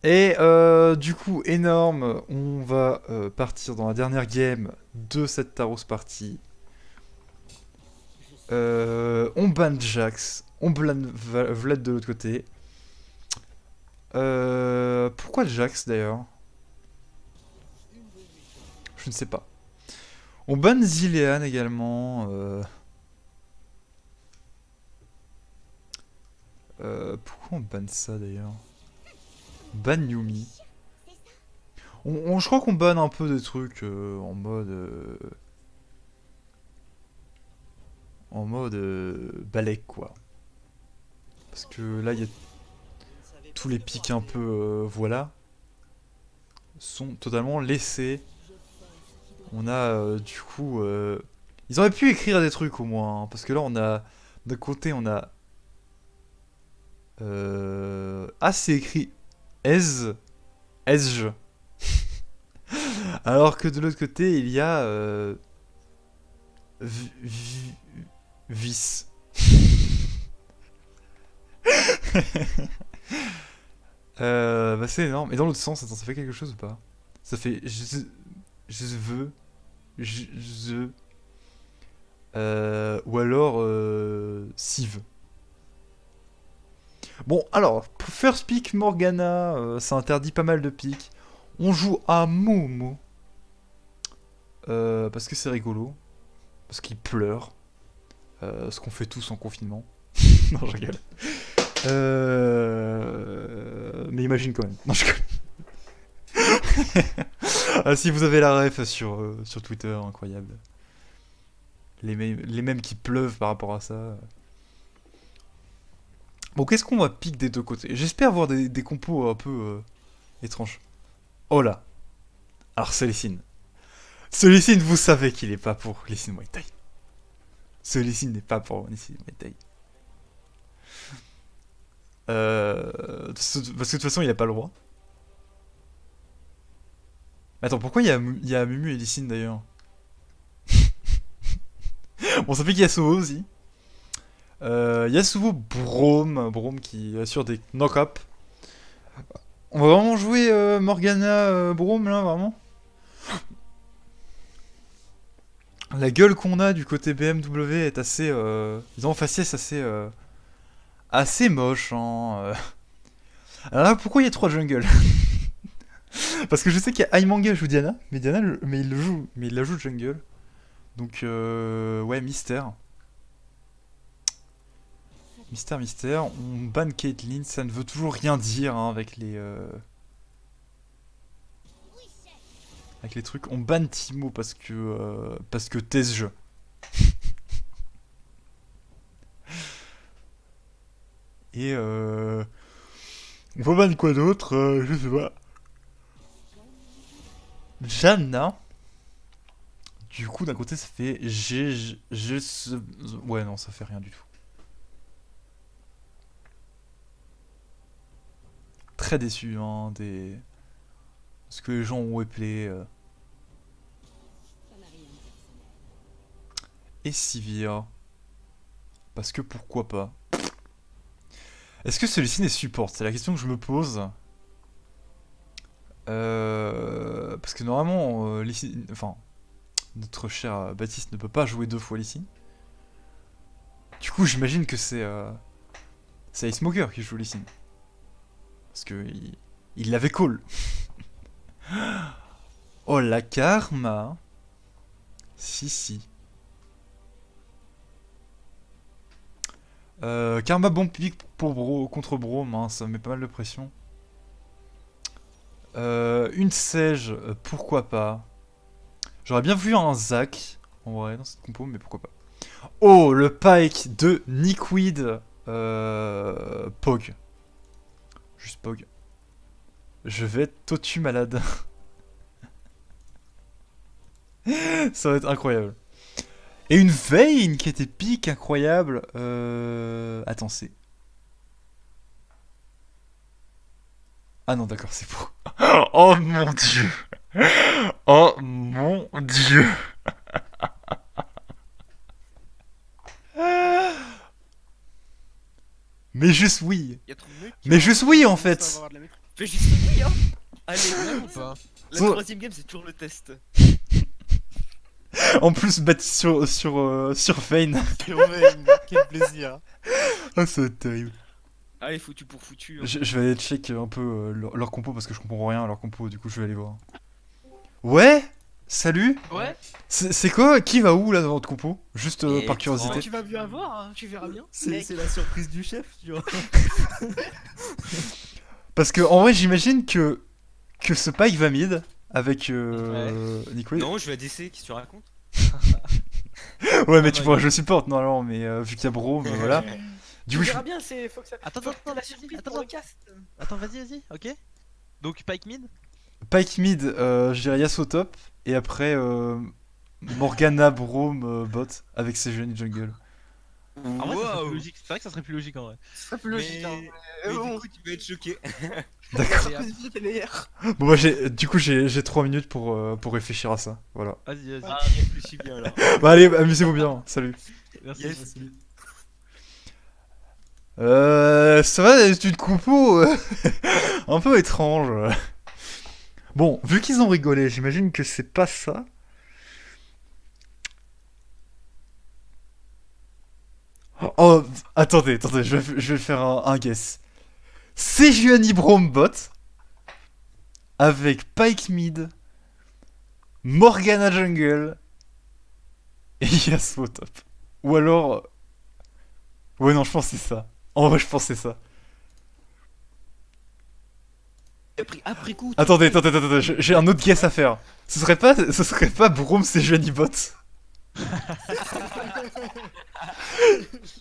Et du coup, énorme, on va partir dans la dernière game de cette Taros partie. On banne Jax, on banne Vlad de l'autre côté. Pourquoi Jax d'ailleurs? Je ne sais pas. On banne Zilean également. Pourquoi on banne ça d'ailleurs? Ban Yumi. Je crois qu'on banne un peu des trucs en mode balèque quoi. Parce que là il y a tous les pics un peu voilà sont totalement laissés. On a du coup ils auraient pu écrire des trucs au moins hein, parce que là on a de côté on a ah c'est écrit Ez Ezj alors que de l'autre côté il y a Vis. Bah c'est énorme. Et dans l'autre sens, attends, ça fait quelque chose ou pas? Ça fait je veux je ou alors Siv. Bon, alors, pour first pick Morgana, ça interdit pas mal de picks. On joue à Momo. Parce que c'est rigolo. Parce qu'il pleure. Ce qu'on fait tous en confinement. Non, je rigole. Mais imagine quand même. Non, je rigole. Ah, si vous avez la ref sur Twitter, incroyable. Les mêmes qui pleuvent par rapport à ça. Bon, qu'est-ce qu'on va pick des deux côtés? J'espère avoir des compos un peu étranges. Oh là. Alors, Célicine. Célicine, vous savez qu'il est pas pour Lee Muay Thai. Célicine n'est pas pour Lee Muay Thai. Parce que de toute façon, il a pas le droit. Attends, pourquoi il y a Mumu et Licine d'ailleurs? Bon, ça fait qu'il y a Yasuo aussi. Yasuo Braum qui assure des knock-up. On va vraiment jouer Morgana Braum là, vraiment? La gueule qu'on a du côté BMW est assez. Ils ont un faciès assez moche. Hein. Alors là, pourquoi il y a 3 jungles? Parce que je sais qu'il y a Aimanga joue Diana, mais mais il le joue, mais il la joue jungle. Donc ouais, mystère. Mystère. On banne Caitlyn, ça ne veut toujours rien dire hein, avec les trucs. On banne Timo parce que TSG. Et on peut ban quoi d'autre je sais pas. Janna. Du coup, d'un côté, ça fait ouais, non, ça fait rien du tout. Très déçu, hein, des. Ce que les gens ont appelé. Et Sivir. Parce que pourquoi pas. Est-ce que celui-ci n'est support? C'est la question que je me pose. Parce que normalement, enfin, notre cher Baptiste ne peut pas jouer 2 fois Lee. Du coup, j'imagine que c'est Ice Smoker qui joue Lee. Parce que il l'avait call. Oh la karma. Si. Karma bon pick pour contre Braum, hein, ça met pas mal de pression. Une Sage, pourquoi pas. J'aurais bien vu un Zac, en vrai, dans cette compo, mais pourquoi pas. Oh, le Pike de Nickweed. Pog. Juste Pog. Je vais être totu malade. Ça va être incroyable. Et une Vayne qui était pique, incroyable. Attends, c'est. Ah non, d'accord, c'est pour. Oh mon dieu. Oh mon dieu. Mais juste oui. Il y a trop de mecs qui Mais ont un juste truc oui qui en commencent à fait. avoir de la maîtrise. Fais juste oui, hein. Allez, Ou pas? la Bon. troisième game, c'est toujours le test. En plus, bâti sur Vayne. Quel plaisir. Ah, ça va être terrible. Allez, foutu pour foutu. Hein. Je vais aller check un peu leur compo parce que je comprends rien à leur compo, du coup je vais aller voir. Ouais. Salut. Ouais. C'est quoi? Qui va où là dans votre compo? Juste Et par curiosité. Tu vas bien voir, hein, tu verras bien. C'est la surprise du chef, tu vois. Parce que en vrai, j'imagine que ce Pike va mid avec Nico. Non, je vais à DC, qu'est-ce que tu racontes? Ouais, mais Ah tu non, pourras il- je le support normalement, mais vu qu'il y a Brome, voilà. Du Tu coup, je... verras bien, c'est. Faut que ça. Attends, faut attends, que la vas-y, surprise attends, pour le cast. Attends, vas-y, ok. Donc Pike mid. Pike mid, je dirais Yasuo top, et après Morgana Brome bot avec ses jeunes jungle. En vrai, ça serait Waouh. plus logique. C'est vrai que ça serait plus logique en vrai. Ce serait plus logique. Mais, hein. mais Mais bon, du coup, tu vas être choqué. D'accord. Et, surprise vite est meilleure. Bon, bah, du coup, j'ai 3 minutes pour réfléchir à ça. Voilà. Vas-y, vas-y. Ah, réfléchis bien là. Bah, allez, amusez-vous bien. Salut. Merci. Yes. merci. Ça va, c'est une compo un peu étrange. Bon, vu qu'ils ont rigolé, j'imagine que c'est pas ça. Oh, attendez, je vais faire un guess. C'est Juani Brombot avec Pike Mid, Morgana Jungle et Yasuo top. Ou alors. Ouais, non, je pense que c'est ça. En vrai, je pense que c'est ça. Après coup, Attendez, j'ai un autre guess à faire. Ce serait pas Broom, c'est Juani Bot.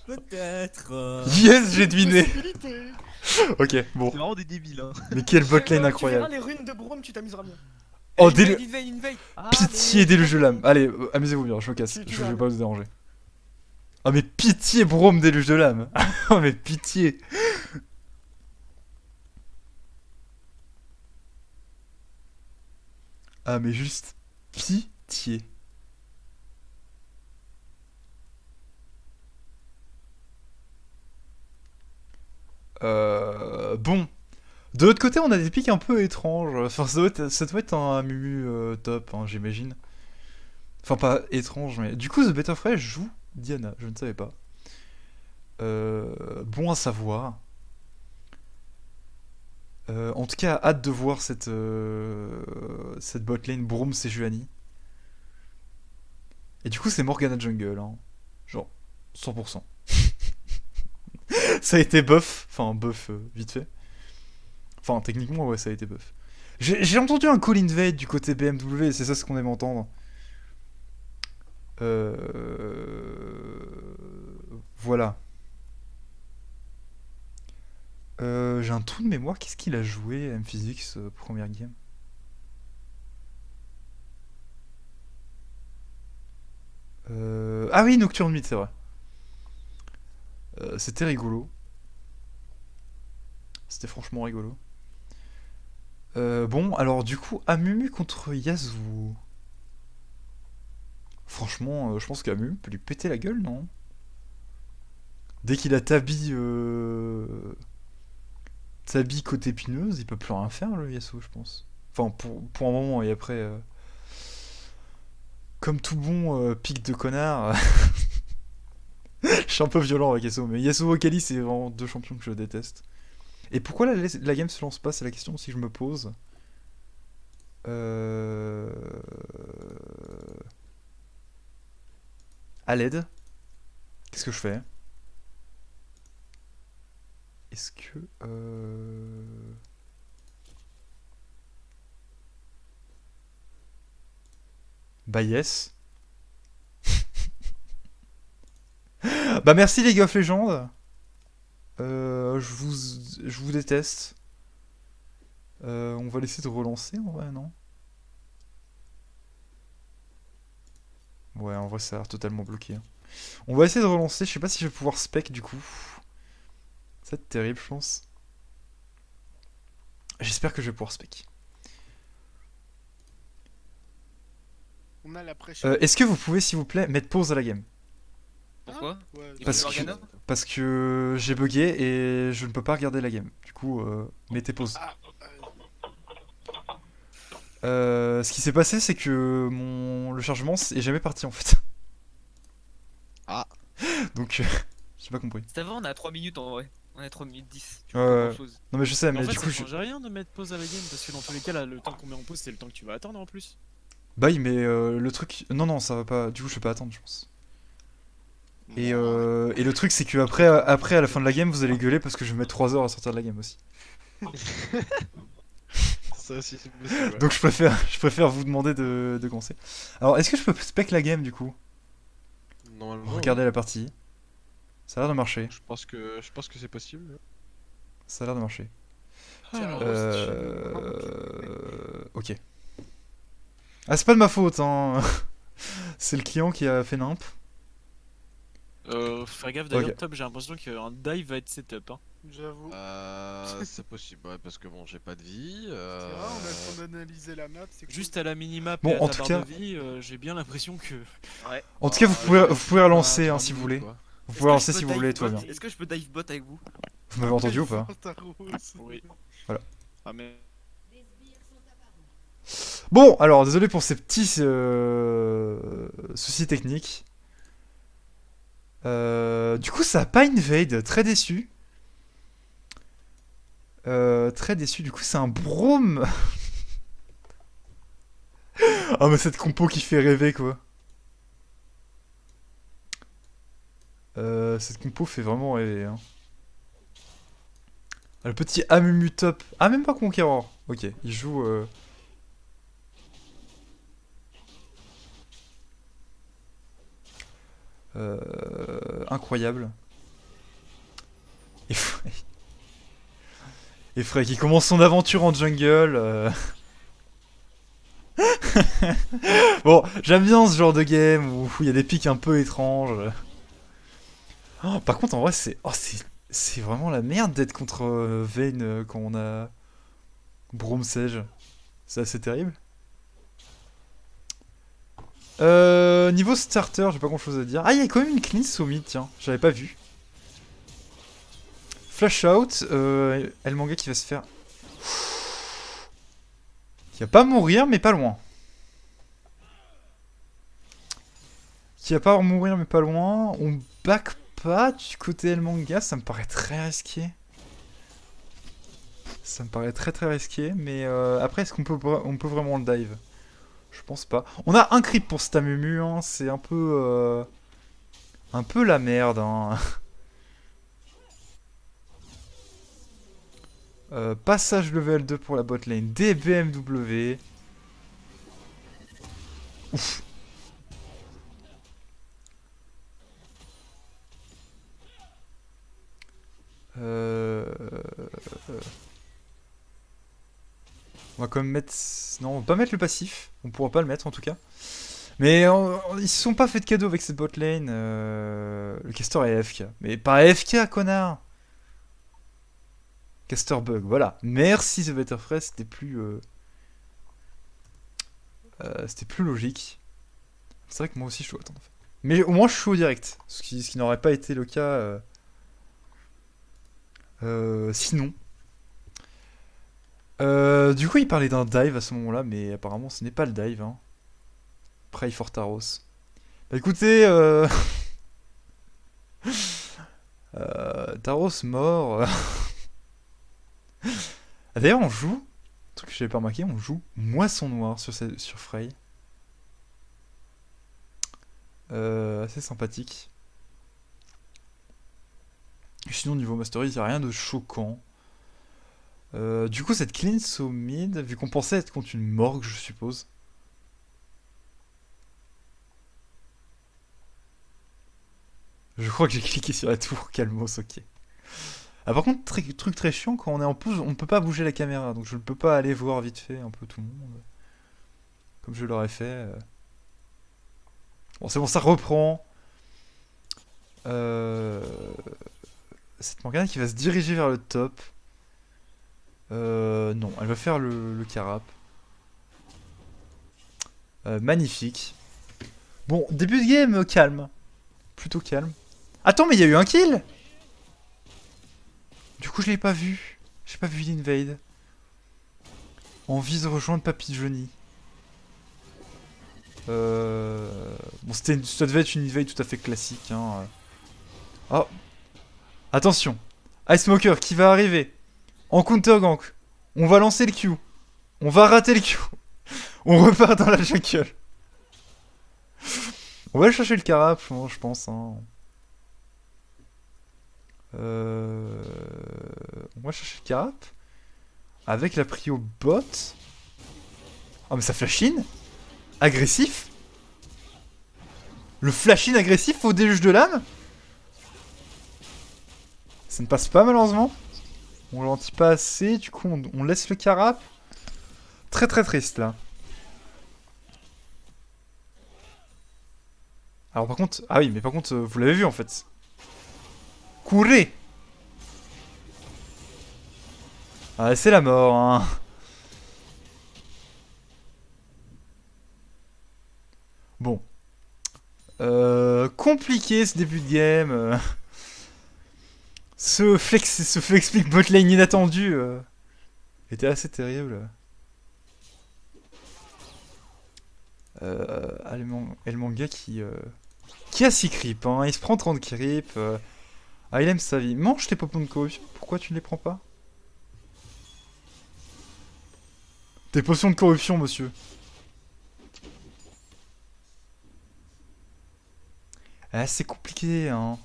Peut-être. Yes, j'ai deviné. Possibilité. Ok, bon. C'est vraiment des débiles, hein. Mais quelle botlane Tu verras incroyable. les runes de Brome, tu t'amuseras bien. Oh, invade. Pitié, déluge de lame. Allez, amusez-vous bien, je me casse. Tu Je verras vais pas vous déranger. Oh, mais pitié, Brome, déluge de lame. Oh, mais pitié. Ah, mais juste pitié. Bon. De l'autre côté, on a des pics un peu étranges. Enfin, ça doit être un Mumu top, hein, j'imagine. Enfin, pas étrange, mais. Du coup, The Better Fresh joue Diana, je ne savais pas. Bon à savoir. En tout cas, hâte de voir cette botlane Broom Sejuani. Et du coup, c'est Morgana Jungle, hein. Genre, 100%. Ça a été buff, enfin, buff vite fait. Enfin, techniquement, ouais, ça a été buff. J'ai entendu un call invade du côté BMW, et c'est ça ce qu'on aime entendre. Voilà. J'ai un trou de mémoire, qu'est-ce qu'il a joué, M-Physics, première game? Ah oui, Nocturne Mid, c'est vrai. C'était rigolo. C'était franchement rigolo. Bon, alors du coup, Amumu contre Yasuo. Franchement, je pense qu'Amumu peut lui péter la gueule, non? Dès qu'il a Tabi côté épineuse, il peut plus rien faire, le Yasuo, je pense. Enfin, pour un moment, et après... Comme tout bon pic de connard... Je suis un peu violent avec Yasuo, mais Yasuo et Kali, c'est vraiment deux champions que je déteste. Et pourquoi la game se lance pas? C'est la question aussi que je me pose. À l'aide. Qu'est-ce que je fais? Est-ce que... Bah yes. Bah merci League of Legends. Je vous déteste. On va laisser de relancer en vrai, non? Ouais, en vrai ça a l'air totalement bloqué, hein. On va essayer de relancer, je sais pas si je vais pouvoir spec du coup. Ça va être terrible je pense. J'espère que je vais pouvoir spec. On a la pression. Est-ce que vous pouvez s'il vous plaît mettre pause à la game? Pourquoi? Ouais, Il Parce faut que- Morgana. Parce que j'ai bugué et je ne peux pas regarder la game. Du coup, mettez pause. Ah, Ce qui s'est passé, c'est que le chargement est jamais parti en fait. Ah. Donc, j'ai pas compris. C'est avant, on est à 3 minutes en vrai. On est à 3 minutes 10. Tu Ouais, vois pas ouais. grand chose. Non mais je sais, Mais mais en fait, du coup, ça change rien de mettre pause à la game parce que dans tous les cas, là, le temps qu'on met en pause, c'est le temps que tu vas attendre en plus. bye, mais le truc, non non, ça va pas. Du coup, je vais pas attendre, je pense. Et le truc, c'est que après, à la fin de la game, vous allez gueuler parce que je vais mettre 3 heures à sortir de la game aussi. Ça aussi, c'est possible. Ouais. Donc je préfère vous demander de commencer. Alors, est-ce que je peux spec la game du coup? Normalement, Regardez la partie. Ça a l'air de marcher. je pense que c'est possible. Ça a l'air de marcher. Tiens, Ok. Ah, c'est pas de ma faute, hein. C'est le client qui a fait nimp. Faire gaffe d'ailleurs, Ok. top, j'ai l'impression qu'un dive va être setup. Hein. J'avoue. C'est possible, ouais, parce que bon, j'ai pas de vie. C'est vrai, on a le temps d'analyser la map. C'est Juste à la minimap Bon, et à en ta tout barre cas- de vie, j'ai bien l'impression que. Ouais. En tout cas, vous pouvez relancer hein, si vous voulez. Quoi. Vous pouvez relancer si vous voulez, tout va bien. Est-ce que je peux dive bot avec vous? Vous m'avez entendu ou pas? Oui. Voilà. Ah, mais. Bon, alors désolé pour ces petits soucis techniques. Du coup, ça a pas invade, très déçu. Très déçu, du coup, c'est un Braum. Ah, mais cette compo qui fait rêver quoi. Cette compo fait vraiment rêver. Hein. Ah, le petit Amumu top. Ah, même pas Conqueror. Ok, il joue. Incroyable. Et Frey. Et Frey qui commence son aventure en jungle. Bon, j'aime bien ce genre de game où il y a des pics un peu étranges. Oh, par contre, en vrai, c'est vraiment la merde d'être contre Vayne quand on a Braum Sage. C'est assez terrible. Niveau starter, j'ai pas grand chose à dire. Ah, il y a quand même une cleanse au mid, tiens, j'avais pas vu. Flash out, El Manga qui va se faire. Qui va pas mourir, mais pas loin. Qui va pas mourir, mais pas loin. On back pas du côté El Manga, ça me paraît très risqué. Ça me paraît très très risqué, mais après, est-ce on peut vraiment le dive? Je pense pas. On a un creep pour Stamumu, hein. C'est un peu la merde. Hein. Passage level 2 pour la bot lane des BMW. Ouf. On va quand même mettre... Non, on va pas mettre le passif. On pourra pas le mettre en tout cas. Mais ils se sont pas fait de cadeau avec cette bot lane. Le caster est AFK. Mais pas AFK, connard. Caster bug, voilà. Merci The Better Fresh, c'était plus logique. C'est vrai que moi aussi je suis attendre. Mais au moins je suis au direct. Ce qui n'aurait pas été le cas sinon. Du coup, il parlait d'un dive à ce moment-là, mais apparemment ce n'est pas le dive. Hein. Pray for Taros. Bah écoutez, Taros mort. Ah, d'ailleurs, on joue, un truc que j'avais pas remarqué, on joue Moisson Noire sur Frey. Assez sympathique. Sinon, niveau Mastery, il n'y a rien de choquant. Du coup, cette cleanse au mid, vu qu'on pensait être contre une morgue, je suppose. Je crois que j'ai cliqué sur la tour, calmos, ok. Ah, par contre, truc très chiant, quand on est en pause, on ne peut pas bouger la caméra, donc je ne peux pas aller voir vite fait un peu tout le monde. Comme je l'aurais fait. Bon, c'est bon, ça reprend. Cette Morgane qui va se diriger vers le top. Non, elle va faire le carap. Magnifique. Bon, début de game calme. Plutôt calme. Attends, mais il y a eu un kill! Du coup, je l'ai pas vu. J'ai pas vu l'invade. Envie de rejoindre Papy Johnny. Bon, ça devait être une invade tout à fait classique. Hein. Oh. Attention. Ice Smoker qui va arriver. En counter gank. On va lancer le Q. On va rater le Q. On repart dans la jungle. On va aller chercher le carap, je pense. Hein. On va chercher le carap. Avec la prio bot. Oh mais ça flash in. Agressif. Le flash in agressif au déluge de l'âme. Ça ne passe pas malheureusement. On ralentit pas assez, du coup on laisse le carap. Très très triste là. Alors par contre... Ah oui, mais par contre, vous l'avez vu en fait. Courez. Ah, c'est la mort, hein. Bon. Compliqué ce début de game. Ce flex pick botlane inattendu était assez terrible. El Manga qui a 6 creeps, hein. Il se prend 30 creeps. Ah, il aime sa vie. Mange tes popons de corruption. Pourquoi tu ne les prends pas? Tes potions de corruption, monsieur. Ah, c'est compliqué, hein.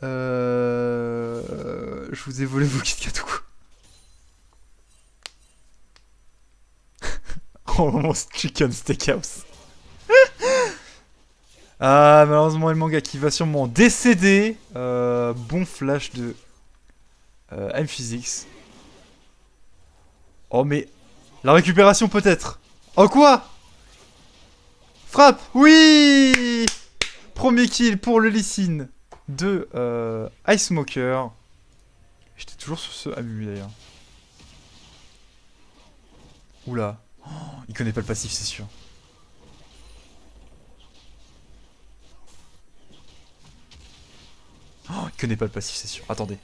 Je vous ai volé vos Kit Kat. Oh, mon chicken steakhouse. Ah, malheureusement, le manga qui va sûrement décéder. Bon flash de M-Physics. Oh, mais la récupération peut-être. Oh, quoi? Frappe. Oui. Premier kill pour le Lee Sin de Ice Smoker. J'étais toujours sur ce Amu d'ailleurs. Oula. Oh, il connaît pas le passif, c'est sûr. Oh, il connaît pas le passif, c'est sûr. Attendez.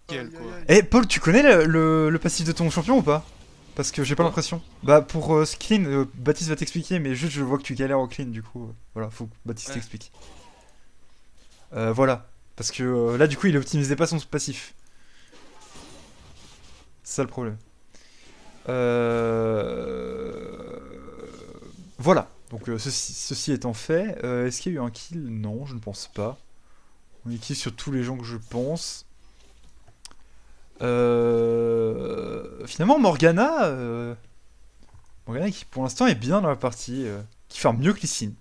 Aïe, Quoi. aïe, aïe. Eh, Paul, tu connais le passif de ton champion ou pas? Parce que j'ai pas l'impression. Bah, pour clean, Baptiste va t'expliquer, mais juste je vois que tu galères au clean, du coup. Voilà, faut que Baptiste Ouais. t'explique. Voilà. Parce que là, du coup, il optimisait pas son passif. C'est ça le problème. Voilà. Donc, ceci étant fait, est-ce qu'il y a eu un kill? Non, je ne pense pas. On est kill sur tous les gens que je pense. Finalement, Morgana, Morgana qui pour l'instant est bien dans la partie, qui farme mieux que Lee Sin.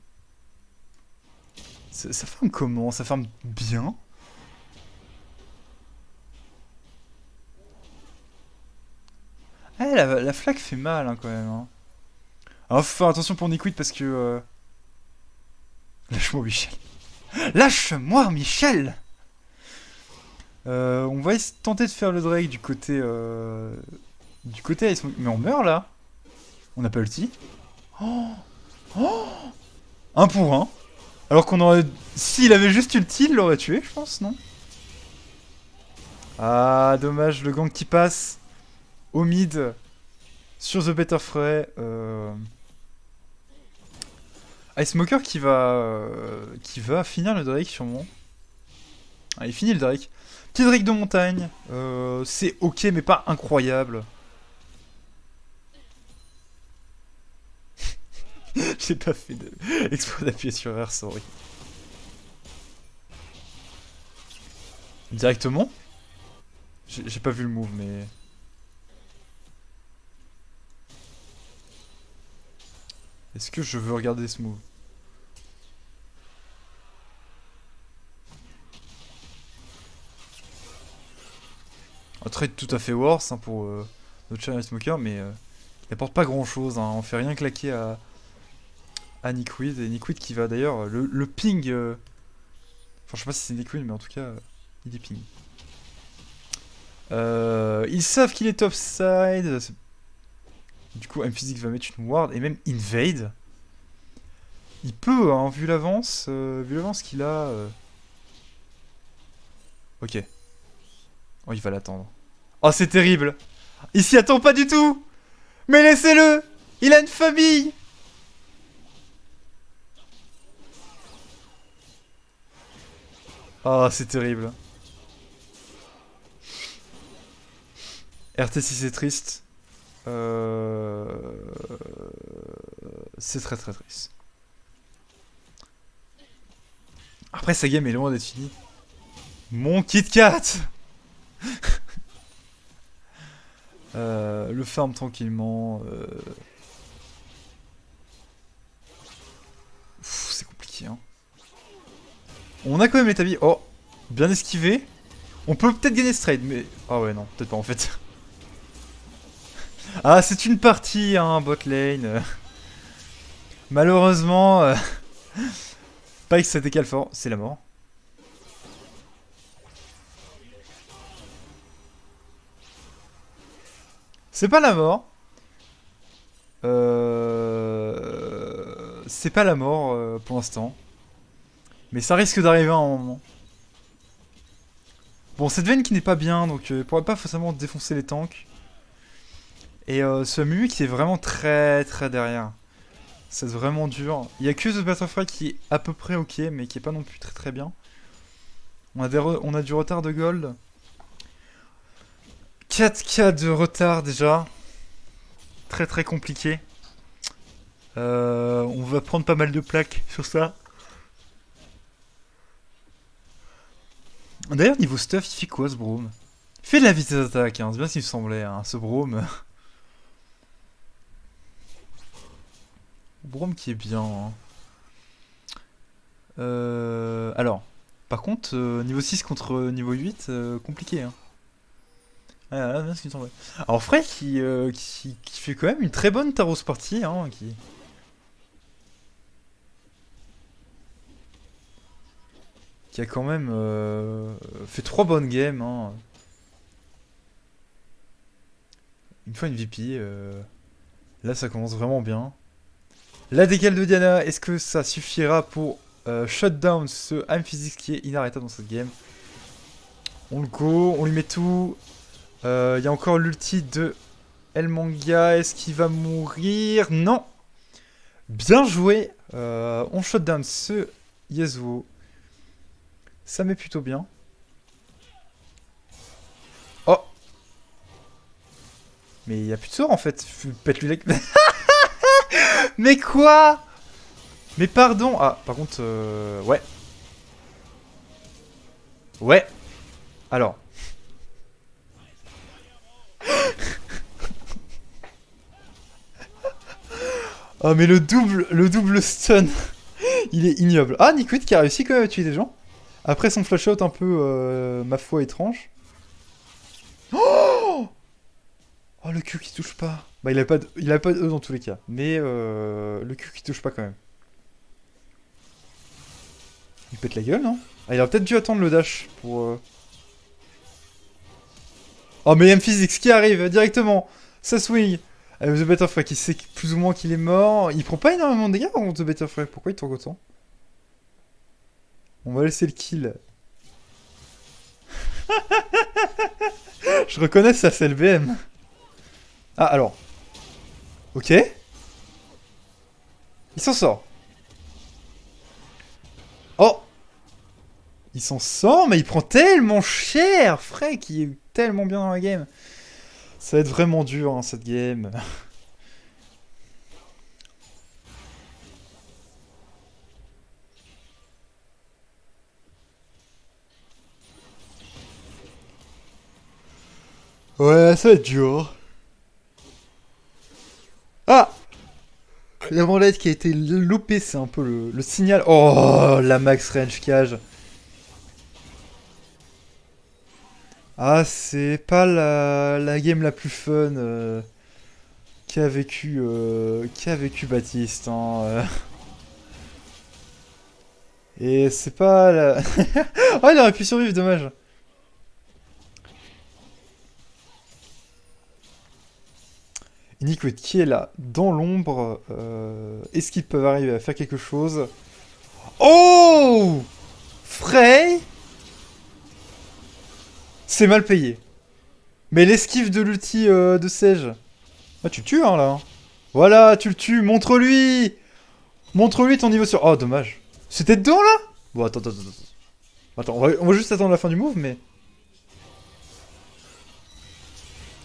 Ça farme comment? Ça farme bien? Eh, la flaque fait mal hein, quand même. Hein. Alors faut faire attention pour Niquid parce que... Lâche-moi Michel. Lâche-moi Michel. On va tenter de faire le Drake du côté... Du côté Ice Monkey. Mais on meurt là. On n'a pas ulti. Oh, oh, 1 pour 1. Alors qu'on aurait... S'il avait juste ulti, il l'aurait tué, je pense, non? Ah, dommage, le gank qui passe. Au mid. Sur The Better Fray. Ice Smoker qui va finir le Drake sûrement. Ah, il finit le Drake. Petit Drake de montagne. C'est ok, mais pas incroyable. J'ai pas fait exprès d'appuyer sur R, sorry. Directement? J'ai pas vu le move, mais... Est-ce que je veux regarder ce move? Un trade tout à fait worse hein, pour notre cher Smoker, mais il n'apporte pas grand chose. Hein. On fait rien claquer à Niquid. Et Niquid qui va d'ailleurs le ping. Enfin, je sais pas si c'est Niquid, mais en tout cas, il est ping. Ils savent qu'il est topside. Du coup, M-Physics va mettre une ward et même invade. Il peut, hein, vu l'avance qu'il a. Ok. Oh, il va l'attendre. Oh, c'est terrible. Il s'y attend pas du tout. Mais laissez-le. Il a une famille. Oh, c'est terrible. RT6 c'est triste. C'est très très triste. Après, sa game est loin d'être finie. Mon Kit Kat. Le farm tranquillement. C'est compliqué, hein. On a quand même l'établi. Oh, bien esquivé. On peut peut-être gagner ce trade, mais... Ah ouais, non, peut-être pas en fait. Ah, c'est une partie, hein, bot lane. Malheureusement... Pas que ça décale fort, c'est la mort. C'est pas la mort. C'est pas la mort pour l'instant. Mais ça risque d'arriver à un moment. Bon, cette veine qui n'est pas bien, donc il pourrait pas forcément défoncer les tanks. Et ce Mumu qui est vraiment très très derrière. C'est vraiment dur. Il y a que The Butterfly qui est à peu près ok, mais qui est pas non plus très très bien. On a du retard de gold. 4K de retard déjà. Très très compliqué. On va prendre pas mal de plaques sur ça. D'ailleurs, niveau stuff, il fait quoi ce Braum? Il fait de la vitesse d'attaque, hein. C'est bien ce qu'il me semblait, hein, ce Braum. Braum qui est bien. Hein. Alors, par contre, niveau 6 contre niveau 8, compliqué. Hein. Ouais, là, bien ce qu'il me semblait. Alors, Frey qui fait quand même une très bonne Taros partie. Hein, qui a quand même fait 3 bonnes games. Hein. Une fois une VP. Là, ça commence vraiment bien. La décale de Diana, est-ce que ça suffira pour shut down ce Amphysics qui est inarrêtable dans cette game? On le go, on lui met tout. Il y a encore l'ulti de El Manga. Est-ce qu'il va mourir? Non. Bien joué. On shut down ce Yasuo. Ça met plutôt bien. Oh. Mais il n'y a plus de sort en fait. Pète-lui la... Mais quoi? Mais pardon. Ah, par contre, ouais. Ouais. Alors. Oh, mais le double stun. Il est ignoble. Ah, Niquid qui a réussi quand même à tuer des gens. Après son flash out un peu, ma foi, étrange. Oh, oh, le Q qui touche pas. Bah, il a pas de E dans tous les cas. Mais le Q qui touche pas quand même. Il pète la gueule, non? Ah, il aurait peut-être dû attendre le dash pour... Oh, mais Amphysics qui arrive directement. Ça swing. The Butterfly qui sait plus ou moins qu'il est mort. Il prend pas énormément de dégâts par contre, The Butterfly. Pourquoi il tourne autant? On va laisser le kill. Je reconnais ça, c'est le BM. Ah, alors. Ok. Il s'en sort. Oh. Il s'en sort, mais il prend tellement cher, Frey, qui est tellement bien dans la game. Ça va être vraiment dur, hein, cette game. Ouais, ça va être dur. Ah! La branlette qui a été loupée, c'est un peu le signal. Oh, la max range cage. Ah, c'est pas la game la plus fun qu'a vécu Baptiste. Hein, Et c'est pas la... Oh, il aurait pu survivre, dommage. Niquid qui est là, dans l'ombre. Est-ce qu'ils peuvent arriver à faire quelque chose? Oh! Frey! C'est mal payé. Mais l'esquive de l'ulti de Sage. Ah, tu le tues, hein, là. Voilà, tu le tues. Montre-lui. Montre-lui ton niveau sur... Oh, dommage. C'était dedans, là? Bon, attends, attends, attends. Attends, on va juste attendre la fin du move, mais...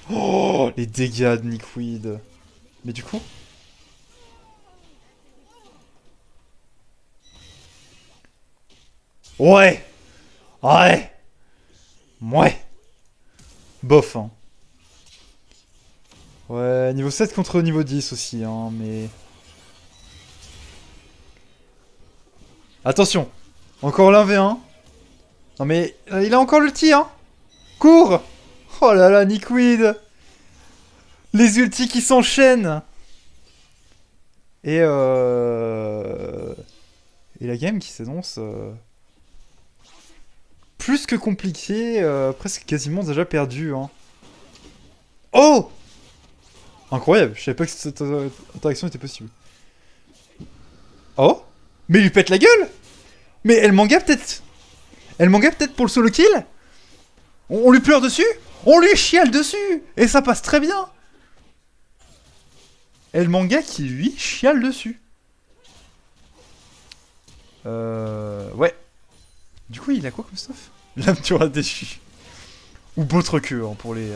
Oh, les dégâts de Nickweed. Mais du coup... Ouais. Ouais. Ouais. Bof, hein. Ouais, niveau 7 contre niveau 10 aussi, hein, mais... Attention. Encore l'1v1. Non mais, il a encore l'ulti, hein. Cours. Oh là là, Nickweed. Les ultis qui s'enchaînent. Et la game qui s'annonce... plus que compliqué, presque quasiment déjà perdu. Hein. Oh! Incroyable, je savais pas que cette interaction était possible. Oh? Mais il lui pète la gueule! Mais elle manga peut-être? Elle manga peut-être pour le solo kill? On lui pleure dessus? On lui chiale dessus! Et ça passe très bien! Elle manga qui lui chiale dessus. Ouais. Du coup, il a quoi comme stuff? L'âme du rat déchu. Ou votre queue, hein, pour les...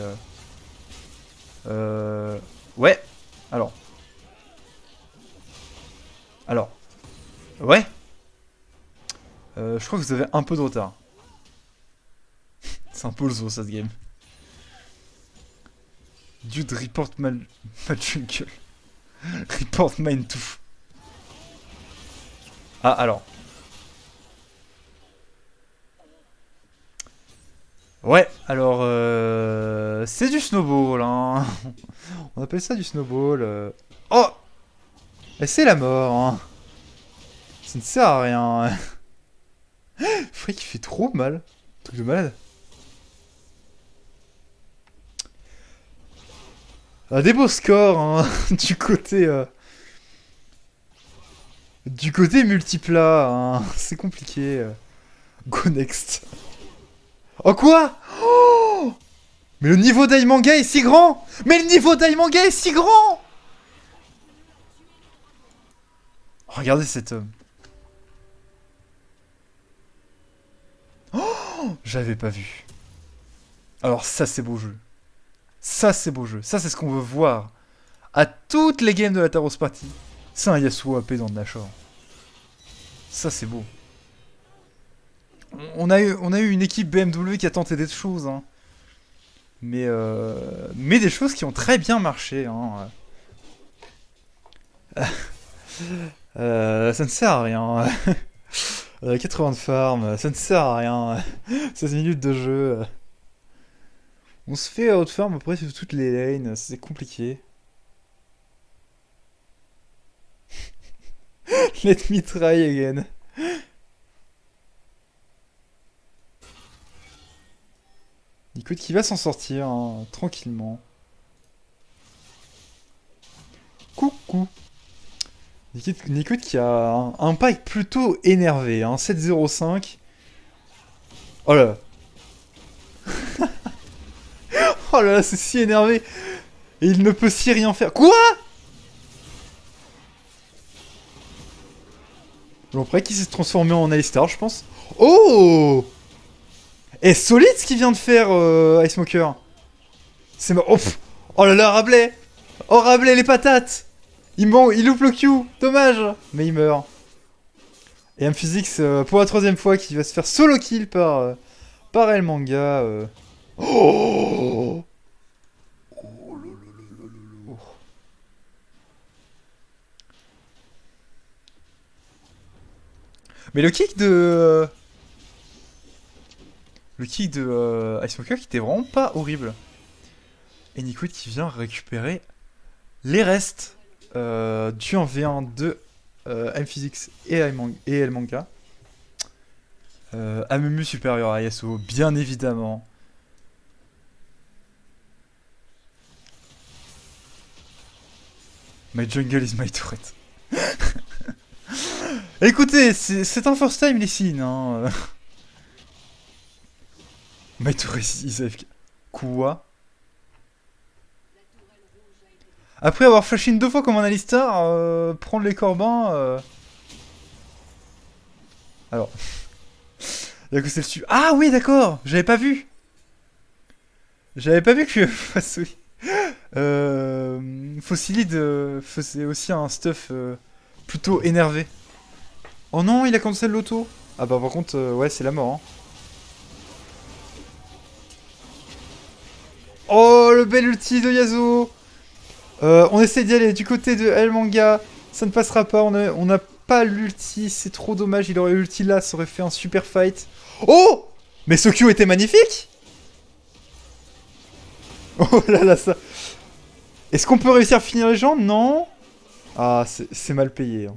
Ouais. Alors. Ouais. Je crois que vous avez un peu de retard. C'est un peu le zoo, cette game. Dude, report mal jungle. Report mine tout. Ah, alors. Ouais, alors c'est du snowball, hein. On appelle ça du snowball. Oh! Et c'est la mort, hein. Ça ne sert à rien. Frick, il fait trop mal. Truc de malade. Des beaux scores, hein, du côté... Du côté multiplat, hein. C'est compliqué. Go next. Oh quoi? Oh, mais le niveau d'Aimanga est si grand! Mais le niveau d'Aimanga est si grand! Regardez cet homme. Oh, j'avais pas vu. Alors ça c'est beau jeu. Ça c'est beau jeu. Ça c'est ce qu'on veut voir. À toutes les games de la Taros Party. C'est un Yasuo AP dans de la Nashor. Ça c'est beau. On a eu une équipe BMW qui a tenté des choses, hein. Mais des choses qui ont très bien marché, hein. Ça ne sert à rien. 80 de farm, ça ne sert à rien. 16 minutes de jeu. On se fait out farm après sur toutes les lanes, c'est compliqué. Let me try again. Nickweed qui va s'en sortir, hein, tranquillement. Coucou. Nickweed qui a un pack plutôt énervé, hein, 7-0-5. Oh là là. Oh là là, c'est si énervé. Et il ne peut si rien faire. Quoi? Bon, après, qui s'est transformé en Alistar, je pense. Oh! Et solide ce qu'il vient de faire, Ice Smoker. C'est ma... Oh, oh là là, Rabelais. Oh, Rabelais, les patates. Il loupe le Q. Dommage. Mais il meurt. Et M-Physics, pour la 3ème fois, qui va se faire solo kill par El Manga. Oh! Mais le kick de... Le kick de Ice Smoker qui était vraiment pas horrible. Et Nickweed qui vient récupérer les restes du 1v1 de M-Physics et El Manga. Amumu supérieur à Yasuo, bien évidemment. My jungle is my turret. Écoutez, c'est un first time les signes, hein. My Tour is AFK. Quoi? Après avoir flash in 2 fois comme un Alistar, prendre les Corbins... Alors... Y'a que c'est le dessus. Ah oui, d'accord. J'avais pas vu. J'avais pas vu que Fasui... Fossilide faisait aussi un stuff plutôt énervé. Oh non, il a cancel l'auto. Ah bah par contre, ouais, c'est la mort. Hein. Oh, le bel ulti de Yasuo. On essaie d'y aller du côté de El Manga. Ça ne passera pas, on n'a pas l'ulti, c'est trop dommage. Il aurait eu l'ulti là, ça aurait fait un super fight. Oh! Mais ce Q était magnifique! Oh là là, ça... Est-ce qu'on peut réussir à finir les gens? Non. Ah, c'est mal payé. Hein.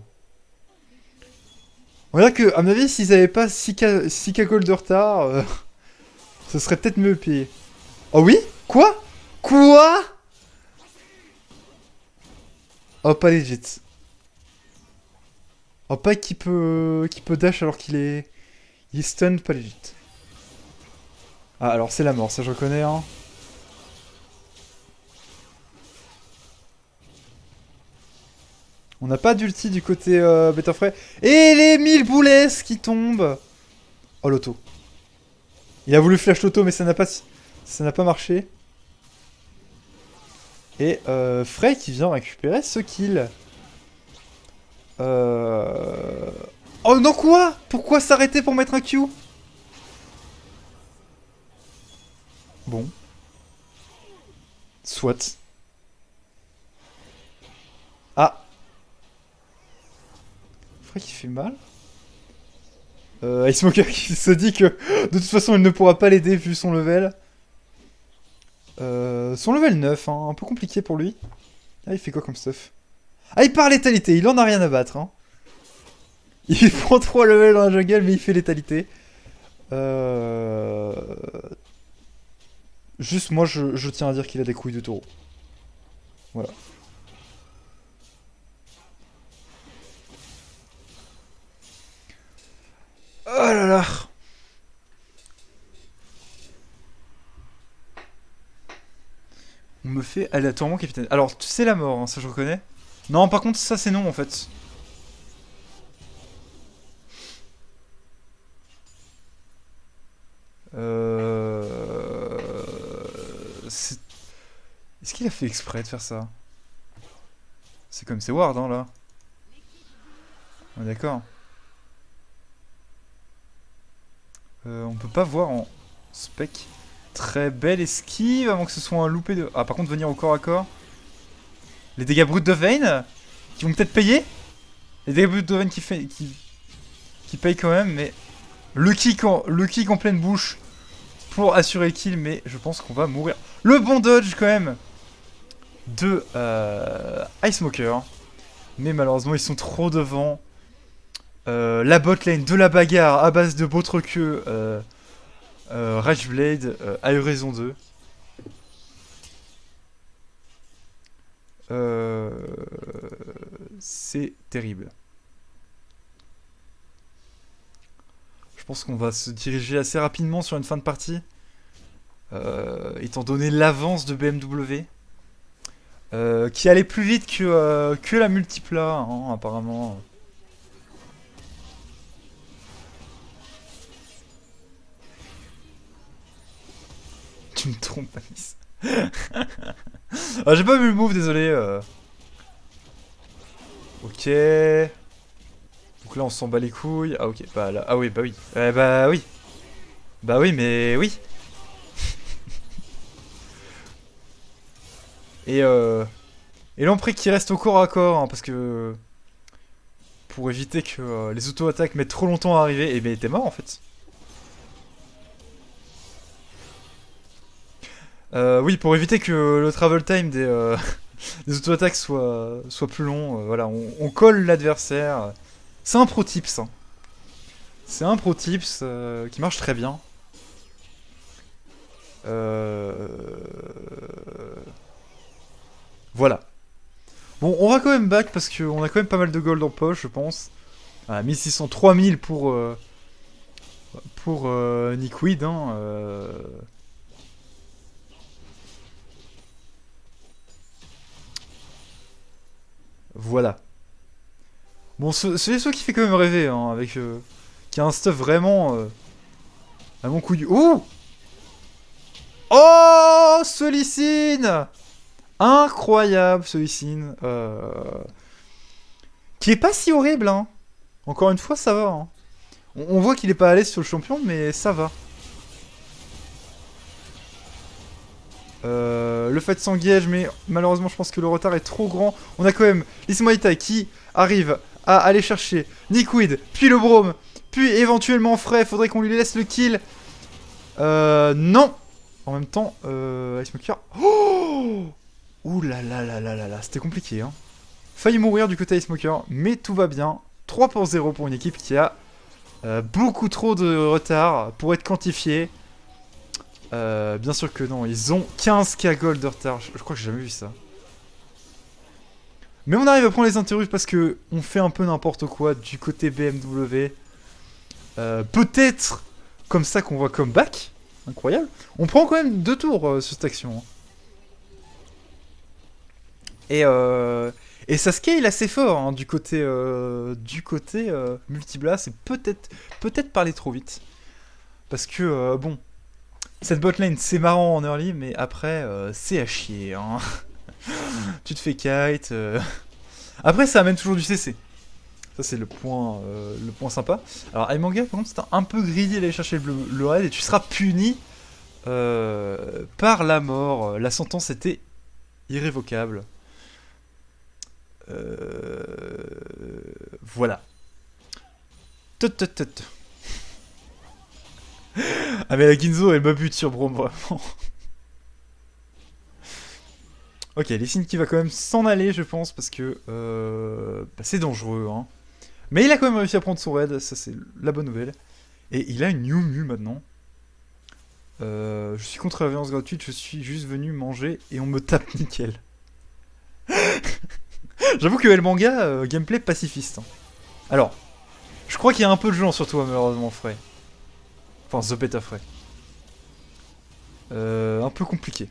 On va dire que, à mon avis, s'ils avaient pas 6K gold de retard, ce serait peut-être mieux payé. Oh oui? Quoi? Quoi? Oh, pas legit. Oh, pas qui peut dash alors qu'il est... Il est stun, pas legit. Ah, alors c'est la mort, ça je reconnais, hein. On n'a pas d'ulti du côté Betterfray. Et les 1000 boulets qui tombent. Oh, l'auto. Il a voulu flash l'auto, mais ça n'a pas marché. Et Frey qui vient récupérer ce kill. Oh non, quoi? Pourquoi s'arrêter pour mettre un Q? Bon. Soit. Ah. Frey qui fait mal. Ice Smoker qui se dit que de toute façon il ne pourra pas l'aider vu son level. Son level 9, hein, un peu compliqué pour lui. Ah, il fait quoi comme stuff? Ah, il part létalité, il en a rien à battre. Hein. Il prend 3 levels dans la jungle, mais il fait létalité. Juste, moi, je tiens à dire qu'il a des couilles de taureau. Voilà. Oh là là. On me fait aléatoirement capitaine. Alors, c'est la mort, hein, ça je reconnais. Non, par contre, ça c'est non en fait. Est-ce qu'il a fait exprès de faire ça? C'est comme c'est Ward, hein, là. On est d'accord. On peut pas voir en spec. Très belle esquive avant que ce soit un loupé de... Ah, par contre, venir au corps à corps. Les dégâts bruts de Vayne qui vont peut-être payer. Les dégâts bruts de Vayne qui payent quand même, mais... Le kick en pleine bouche pour assurer le kill, mais je pense qu'on va mourir. Le bon dodge quand même de Ice Smoker. Mais malheureusement, ils sont trop devant. La bot lane de la bagarre à base de Bottrequeux, Rageblade, Ahuraison 2. C'est terrible. Je pense qu'on va se diriger assez rapidement sur une fin de partie. Étant donné l'avance de BMW. Qui allait plus vite que la multipla, hein, apparemment. Tu me trompes, Anis. Ah, j'ai pas vu le move, désolé. Ok. Donc là, on s'en bat les couilles. Ah, ok. Bah là. Ah oui, bah oui. Bah oui. Bah oui, mais oui. Et l'Amprik qui reste au corps à corps, hein, parce que... Pour éviter que les auto-attaques mettent trop longtemps à arriver. Et ben, t'es mort, en fait. Oui, pour éviter que le travel time des, des auto-attaques soit plus long, voilà, on colle l'adversaire. C'est un pro tips. Hein. C'est un pro tips qui marche très bien. Voilà. Bon, on va quand même back parce qu'on a quand même pas mal de gold en poche, je pense. Voilà, 1600, 3000 pour Nickweed. Hein, Voilà. Bon, ce SO qui fait quand même rêver, hein, avec... qui a un stuff vraiment... à mon couillu. Ouh! Oh! Solicine! Incroyable, Solicine. Qui est pas si horrible, hein. Encore une fois, ça va, hein. On voit qu'il est pas à l'aise sur le champion, mais ça va. Le fait s'engage, mais malheureusement, je pense que le retard est trop grand. On a quand même l'Ismoïta qui arrive à aller chercher Nickweed, puis le Brome, puis éventuellement Frey. Faudrait qu'on lui laisse le kill. Non. En même temps, Icemaker. Oh! Ouh là là là là là là, c'était compliqué, hein. Failli mourir du côté Icemaker, mais tout va bien. 3 pour 0 pour une équipe qui a beaucoup trop de retard pour être quantifiée. Bien sûr que non, ils ont 15k gold de retard. Je crois que j'ai jamais vu ça. Mais on arrive à prendre les interviews parce que on fait un peu n'importe quoi du côté BMW. Peut-être comme ça qu'on voit comeback. Incroyable. On prend quand même 2 tours sur cette action. Hein. Et ça scale assez fort hein, du côté Multibla. C'est peut-être parler trop vite. Parce que, bon, cette botlane c'est marrant en early, mais après, c'est à chier. Hein. Tu te fais kite. Après, ça amène toujours du CC. Ça, c'est le point sympa. Alors, Aimanga, par contre, c'est un peu greedy d'aller chercher le raid et tu seras puni par la mort. La sentence était irrévocable. Voilà. Ah mais la Ginzo elle m'abute sur Brome vraiment. Ok, Lee qui va quand même s'en aller je pense parce que bah, c'est dangereux hein. Mais il a quand même réussi à prendre son raid, ça c'est la bonne nouvelle. Et il a une New Mu maintenant. Je suis contre la violence gratuite, je suis juste venu manger et on me tape nickel. J'avoue que El Manga, gameplay pacifiste. Hein. Alors, je crois qu'il y a un peu de gens sur toi malheureusement Frey. Enfin, The Beta Frey. Un peu compliqué.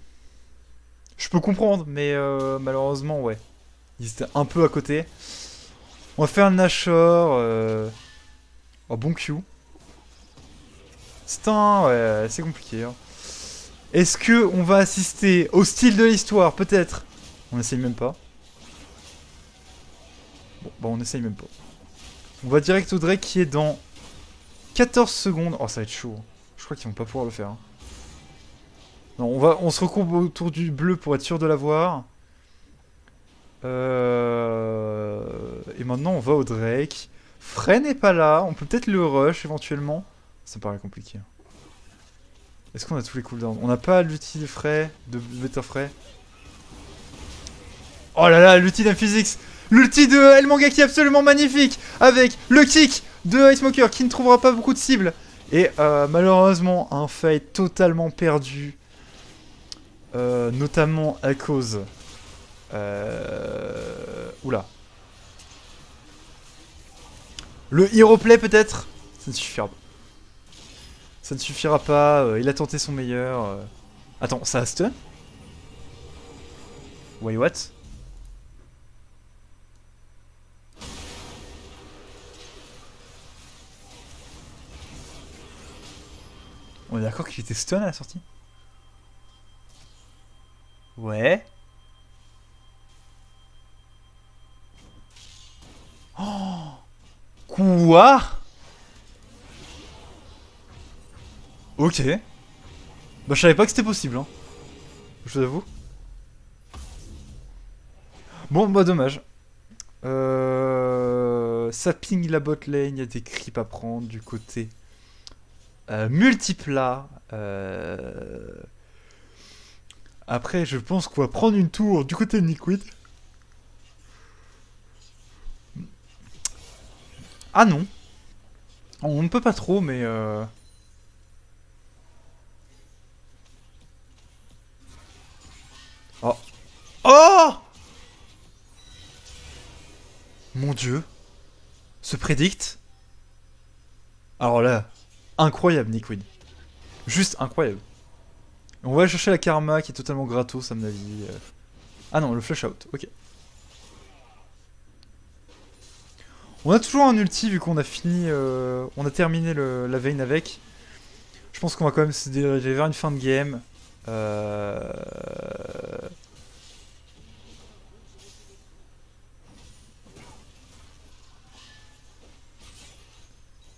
Je peux comprendre, mais malheureusement, ouais. Ils étaient un peu à côté. On va faire un Nashor. Oh, bon Q. Stun, ouais, c'est compliqué. Hein. Est-ce que on va assister au style de l'histoire? Peut-être. On essaye même pas. Bon, bah on essaye même pas. On va direct au Drake qui est dans 14 secondes. Oh, ça va être chaud. Je crois qu'ils vont pas pouvoir le faire. Hein. Non, on se recoupe autour du bleu pour être sûr de l'avoir. Et maintenant, on va au Drake. Frey n'est pas là. On peut peut-être le rush éventuellement. Ça me paraît compliqué. Est-ce qu'on a tous les cooldowns? On n'a pas l'ulti de Frey, de Better Frey. Oh là là, l'ulti d'Amphysics. L'ulti de El Manga qui est absolument magnifique. Avec le kick de Icemaker qui ne trouvera pas beaucoup de cibles. Et malheureusement, un fight totalement perdu. Notamment à cause... Oula. Le hero play peut-être? Ça ne suffira pas. Ça ne suffira pas. Il a tenté son meilleur. Attends, ça a stun? Wait, what? On est d'accord qu'il était stun à la sortie? Ouais. Oh! Quoi? Ok. Bah je savais pas que c'était possible, hein. Je vous avoue. Bon, bah dommage. Ça ping la bot lane, il y a des creeps à prendre du côté Multipla. Après, je pense qu'on va prendre une tour du côté de Nickweed. Ah non. On ne peut pas trop, mais... Oh. Oh! Mon dieu. Ce prédict. Alors là, incroyable, Nickweed. Juste incroyable. On va aller chercher la karma qui est totalement gratos à mon avis. Ah non, le flash out, ok. On a toujours un ulti vu qu'on a fini, on a terminé la vein avec. Je pense qu'on va quand même se diriger vers une fin de game.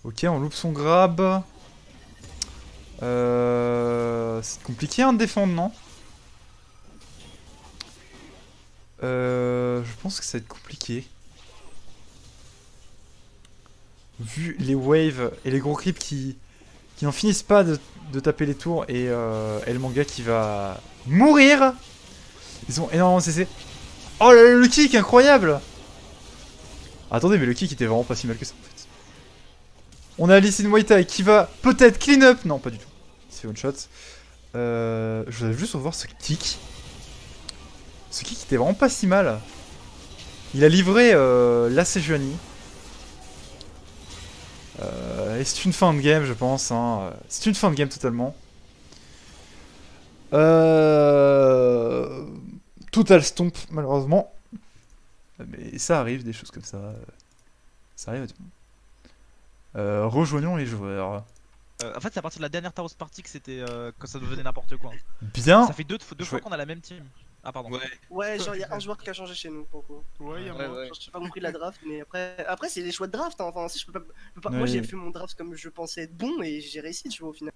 Ok, on loupe son grab. C'est compliqué hein, de défendre, non? Je pense que ça va être compliqué. Vu les waves et les gros creeps qui n'en finissent pas de taper les tours et le manga qui va mourir. Ils ont énormément cessé. Oh le kick incroyable. Attendez mais le kick était vraiment pas si mal que ça en fait. On a Lee Sin Muay Thai qui va peut-être clean up. Non pas du tout. C'est one shot. Je voudrais juste revoir ce kick. Ce kick était vraiment pas si mal. Il a livré la Sejuani. Et c'est une fin de game, je pense. Hein. C'est une fin de game totalement. Total stomp, malheureusement. Mais ça arrive, des choses comme ça. Ça arrive à tout le monde. Rejoignons les joueurs. En fait, c'est à partir de la dernière Taros Party que c'était que ça devenait n'importe quoi. Bien. Ça fait deux fois qu'on a la même team. Ah, pardon. Ouais. Ouais, genre, il y a un joueur qui a changé chez nous, pour le coup. Ouais, il y a Ouais, moi. ouais. Genre, j'ai pas compris la draft, mais après c'est des choix de draft. Hein. Enfin, si je peux pas... Moi, Oui. j'ai fait mon draft comme je pensais être bon et j'ai réussi, tu vois, au final.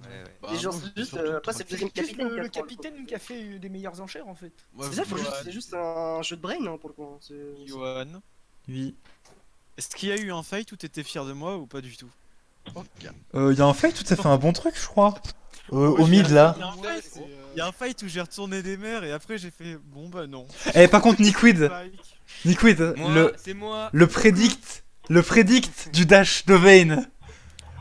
Ouais. Bah, Et genre, moi, c'est juste, surtout, après, c'est le deuxième Juste capitaine. le qui a trop, capitaine qui a fait des meilleures enchères en fait. Ouais, C'est ça, ouais. c'est juste un jeu de brain, hein, pour le coup. Hein. Yohan, Oui. est-ce qu'il y a eu un fight où t'étais fier de moi ou pas du tout? Ok. Y a un fight tout à fait un bon truc, je crois. Ouais, Au mid là. Il y a un Ouais, fight, c'est, il y a un fight où j'ai retourné des mers et après j'ai fait bon bah non. Eh, par contre, Nickweed, Spike. Nickweed, Moi, c'est moi. le prédict du dash de Vayne.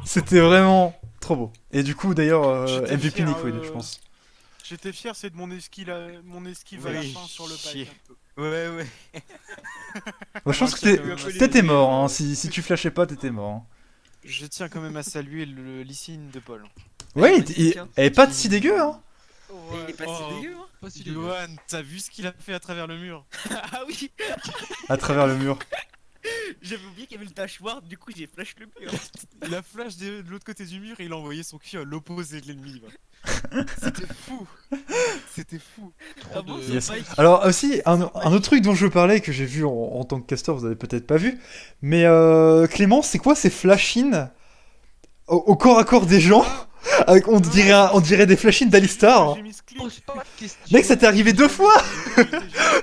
C'était vraiment trop beau. Et du coup, d'ailleurs, J'étais MVP fier, Nickweed, je pense. J'étais fier, c'est de mon esquive à la Oui, fin sur le chier. pack. un peu. Ouais, ouais. Moi, je pense Moi, que je tiens quand même à t'étais saluer, mort. Hein. Si tu flashais pas, t'étais mort. Hein. Je tiens quand même à saluer le Licine de Paul. Ouais, magnifique, hein. elle est pas si dégueu, hein. Il est pas Oh. si dégueu, hein. Pas si dégueu. Yohan, t'as vu ce qu'il a fait à travers le mur? Ah oui. À travers le mur. J'avais oublié qu'il y avait le dash ward, du coup j'ai flash le mur. Il a flash de l'autre côté du mur et il a envoyé son cul à l'opposé de l'ennemi. va. C'était fou. C'était fou. Ah bon, de- ce Yes. Mike, Alors aussi, un autre truc dont je parlais que j'ai vu en tant que caster, vous avez peut-être pas vu, mais Clément, c'est quoi ces flash-in au corps à corps des gens avec, on dirait des flash-in d'Alistar. J'ai mis ce clic. Pose pas de questions. Mec, ça t'est arrivé 2 fois.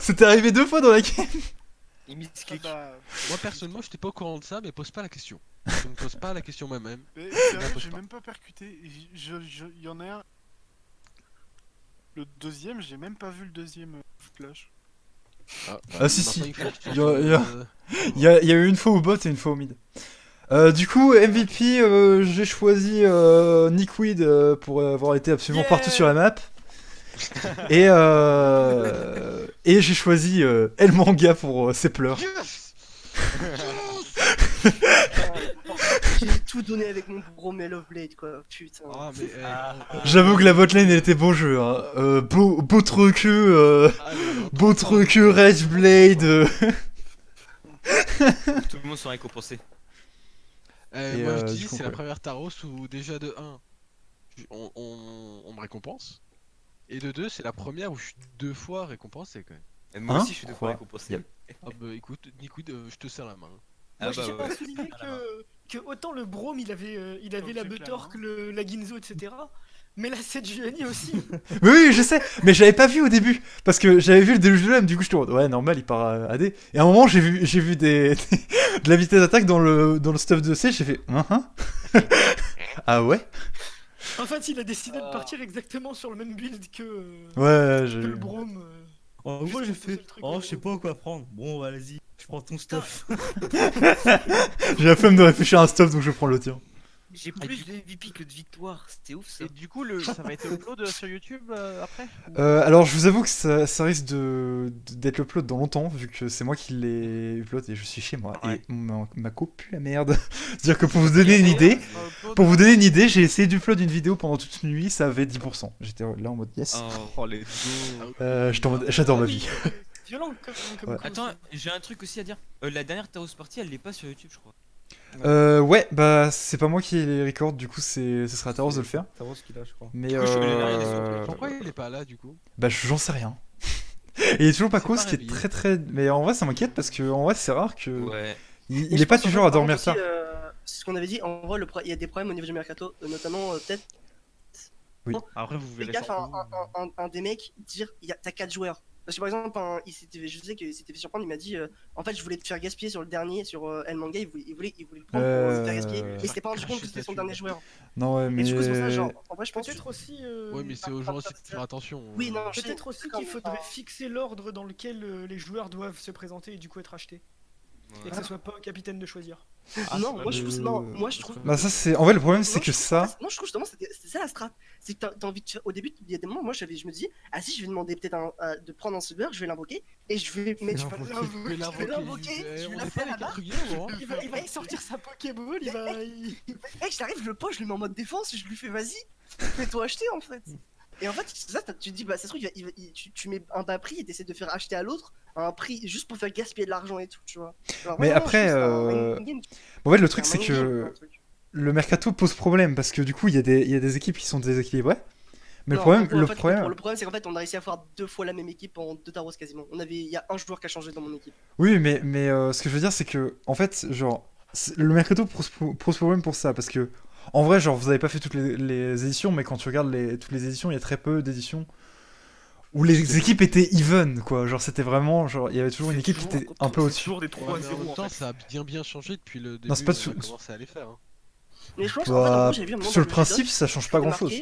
C'était arrivé 2 fois dans la game. il mise Ah click. bah, Moi personnellement, j'étais pas au courant de ça, mais pose pas la question. Je ne pose pas la question moi-même. mais sérieux, pose j'ai pas. même pas percuté. Il y en a un. Le deuxième, j'ai même pas vu le deuxième flash. Ah, si, si. maintenant, il faut que tu Il y a- entendes, Il y a eu une fois au bot et une fois au mid. Du coup, MVP, j'ai choisi Nickweed pour avoir été absolument partout sur la map. Et j'ai choisi El Manga pour ses pleurs. Yes. J'ai tout donné avec mon gros Mail of Blade, quoi. Putain. Ah mais J'avoue que la botlane elle était bon jeu. Hein. Beau truc, beau truc, Rage Blade. Tout le monde sera récompensé. Et, moi je du dis coup, c'est la ouais. première Taros où déjà de 1 on me récompense et de 2 c'est la première où je suis 2 fois récompensé quand même. Et moi Hein aussi je suis deux fois Quoi récompensé. Ah bah écoute Nickwood je te serre la main. Ah Moi, je bah tiens ouais. à souligner que autant le Brome il avait Donc, la c'est Butor clair, que la Ginzo, etc. Mais la Sejuani aussi. Oui, oui, je sais, mais j'avais pas vu au début. Parce que j'avais vu le déluge de l'âme, du coup, je te ouais, normal, il part à AD. Et à un moment, j'ai vu de la vitesse d'attaque dans le stuff de C, j'ai fait, ah ouais? En fait, il a décidé de partir exactement sur le même build que Ouais, j'ai le vu. Brome. En gros, Juste j'ai pour poser fait. le truc, Oh, ouais. je sais pas quoi prendre. Bon, bah, vas-y, je prends ton stuff. J'ai la flemme de réfléchir à un stuff, donc je prends le tien. J'ai plus de MVP que de victoire, c'était ouf ça. Et du coup, ça va être upload sur YouTube après Alors, je vous avoue que ça risque d'être upload dans longtemps, vu que c'est moi qui l'ai upload et je suis chez moi. Ouais. Et ma co pue la merde. C'est-à-dire que pour vous donner une idée, j'ai essayé d'upload une vidéo pendant toute une nuit, ça avait 10%. J'étais là en mode yes. Oh les J'étais en mode, j'adore ma vie. Violent comme Ouais. cause. Attends, j'ai un truc aussi à dire. La dernière Taos Party, elle l'est pas sur YouTube, je crois. Ouais, bah c'est pas moi qui les record, du coup ce sera à Taros de le faire. Taros qui l'a, je crois. Mais Du coup, je vais les regarder sur Twitch. Pourquoi il est pas là du coup? bah j'en sais rien. Et il est toujours pas C'est cause, pas qui est réveillé. très. Mais en vrai ça m'inquiète parce que en vrai c'est rare que. Ouais. Il est pas toujours à dormir tard. C'est ce qu'on avait dit, en vrai, il y a des problèmes au niveau du mercato, notamment peut-être. Après, vous Fais verrez gaffe ça. à un des mecs dire t'as 4 joueurs. Parce que par exemple, je sais qu'il s'était fait surprendre, il m'a dit en fait, je voulais te faire gaspiller sur le dernier, sur El Manga, il voulait le prendre pour te faire gaspiller. Et c'était pas rendu compte que c'était son dernier joueur. Non ouais Et mais. du coup, c'est pour ça, genre, en vrai, je pense. Peut-être aussi. Ouais, mais c'est aux gens aussi de faire attention. Oui, non, je sais. Peut-être aussi qu'il faudrait fixer l'ordre dans lequel les joueurs doivent se présenter et du coup être achetés. Et que ce soit pas au capitaine de choisir. Non, moi je trouve. Non, moi je trouve. Bah ça c'est. En vrai le problème c'est que ça. Non, je trouve justement c'était ça la strat. C'est que t'as envie de faire. Au début, il y a des moments, moi je me dis, ah si, je vais demander peut-être de prendre un serveur, je vais l'invoquer et je vais mettre. Je vais l'invoquer, je vais la faire là-bas. Il va sortir sa Pokéball, il va. Mec, j'arrive, je le pose, je le mets en mode défense et je lui fais vas-y, fais-toi acheter en fait. Et en fait, c'est ça, tu te dis, bah, ça se trouve, tu mets un bas prix et t'essaies de faire acheter à l'autre à un prix juste pour faire gaspiller de l'argent et tout, tu vois. Alors, Mais vraiment, après, je trouve que c'est un mind game, En fait le truc un c'est mind game, que un truc. le mercato pose problème parce que du coup il y a des équipes qui sont déséquilibrées. Mais Non, le en problème, fait, le problème, c'est qu'en fait, on a réussi à avoir 2 fois la même équipe en 2 taros quasiment. Il y a un joueur qui a changé dans mon équipe. Oui, mais ce que je veux dire, c'est que, en fait, genre, le mercato pose problème pour ça, parce que, en vrai, genre, vous avez pas fait toutes les éditions, mais quand tu regardes toutes les éditions, il y a très peu d'éditions où les équipes étaient even, quoi. Genre, c'était vraiment, genre, il y avait toujours une équipe qui était un peu C'est au-dessus. toujours des Ouais, mais en 3-0 même en temps, fait. ça a bien changé depuis le début. Non, c'est pas on a tout- commencé à les faire. Hein. Mais je pense qu'en fait, en Bah, gros, j'avais vu un moment sur dans le principe, G-Doc, ça change pas c'était grand-chose.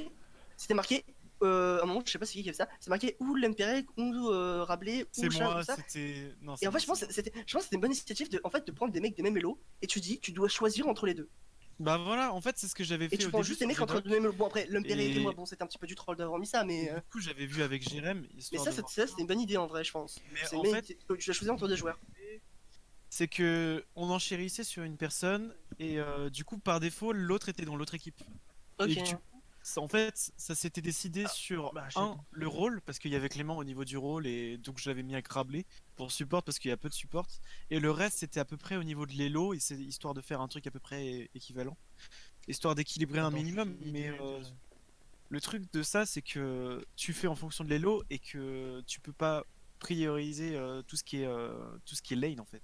C'était marqué, à un moment, je sais pas c'est qui avait ça, c'est marqué ou l'Empérec, ou Rabelais, ou C'est Chat, moi, tout ça. c'était. Non, Et en fait, je pense que c'était une bonne initiative de prendre des mecs de même elo et tu dis, tu dois choisir entre les deux. Bah voilà, en fait, c'est ce que j'avais Et fait tu au prends début juste des sur mecs entre G-Doc. deux mêmes elo. Bon, après, l'Empérec et Et- moi, bon, c'était un petit peu du troll d'avoir mis ça, mais. Du coup, j'avais vu avec Jérém. Mais histoire ça, de voir. c'était une bonne idée en vrai, je pense. Mais C'est en une bonne fait- idée, tu dois choisir entre deux joueurs. C'est que on enchérissait sur une personne et du coup, par défaut, l'autre était dans l'autre équipe. Ok. Et du coup, en fait, ça s'était décidé sur le rôle, parce qu'il y avait Clément au niveau du rôle, et donc je l'avais mis avec Rabelais pour support, parce qu'il y a peu de support. Et le reste, c'était à peu près au niveau de l'élo, et c'est histoire de faire un truc à peu près équivalent, histoire d'équilibrer un minimum. Mais le truc de ça, c'est que tu fais en fonction de l'élo, et que tu peux pas prioriser tout ce qui est lane en fait.